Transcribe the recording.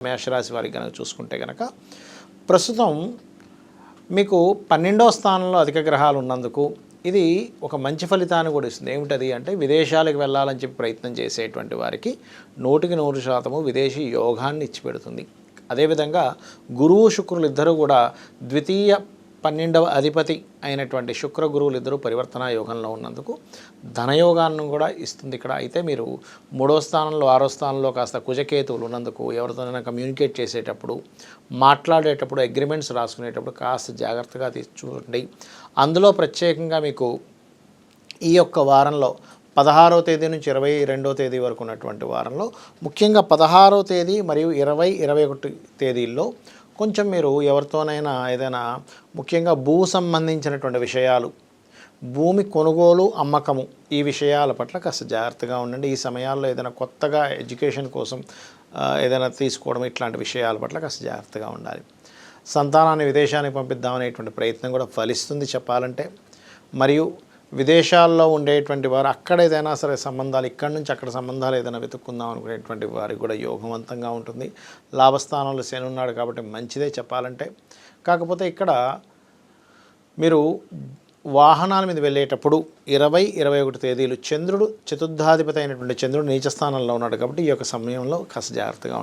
మేషరాశి వారికి కనుక చూసుకుంటే కనుక ప్రస్తుతం మీకు 12వ స్థానంలో అధిక గ్రహాలు ఉన్నందుకు ఇది ఒక మంచి ఫలితాన్ని కూడా ఇస్తుంది. ఏమిటది అంటే విదేశాలకు వెళ్ళాలని చెప్పి ప్రయత్నం చేసేటువంటి వారికి 100% విదేశీ యోగాన్ని ఇచ్చిపెడుతుంది. అదేవిధంగా గురువు శుక్రులు ఇద్దరు కూడా ద్వితీయ 12వ అధిపతి అయినటువంటి శుక్ర గురువులు ఇద్దరు పరివర్తన యోగంలో ఉన్నందుకు ధనయోగాన్ని కూడా ఇస్తుంది. ఇక్కడ అయితే మీరు 3వ స్థానంలో 6వ స్థానంలో కాస్త కుజకేతువులు ఉన్నందుకు ఎవరితోనైనా కమ్యూనికేట్ చేసేటప్పుడు మాట్లాడేటప్పుడు అగ్రిమెంట్స్ రాసుకునేటప్పుడు కాస్త జాగ్రత్తగా చూడండి. అందులో ప్రత్యేకంగా మీకు ఈ యొక్క వారంలో 16వ తేదీ నుంచి 22వ తేదీ వరకు ఉన్నటువంటి వారంలో ముఖ్యంగా 16వ తేదీ మరియు 20, 21 తేదీల్లో కొంచెం మీరు ఎవరితోనైనా ఏదైనా ముఖ్యంగా భూ సంబంధించినటువంటి విషయాలు, భూమి కొనుగోలు అమ్మకము ఈ విషయాల పట్ల కాస్త జాగ్రత్తగా ఉండండి. ఈ సమయాల్లో ఏదైనా కొత్తగా ఎడ్యుకేషన్ కోసం ఏదైనా తీసుకోవడం ఇట్లాంటి విషయాల పట్ల కాస్త జాగ్రత్తగా ఉండాలి. సంతానాన్ని విదేశానికి పంపిద్దామనేటువంటి ప్రయత్నం కూడా ఫలిస్తుంది చెప్పాలంటే. మరియు విదేశాల్లో ఉండేటువంటి వారు అక్కడ ఏదైనా సరే సంబంధాలు ఇక్కడి నుంచి అక్కడ సంబంధాలు ఏదైనా వెతుక్కుందాం అనుకునేటువంటి వారికి కూడా యోగవంతంగా ఉంటుంది. లాభస్థానంలో శని ఉన్నాడు కాబట్టి మంచిదే చెప్పాలంటే. కాకపోతే ఇక్కడ మీరు వాహనాల మీద వెళ్ళేటప్పుడు 20, 21 తేదీలు చంద్రుడు చతుర్థాధిపతి అయినటువంటి చంద్రుడు నీచ స్థానంలో ఉన్నాడు కాబట్టి ఈ యొక్క సమయంలో కాస్త జాగ్రత్తగా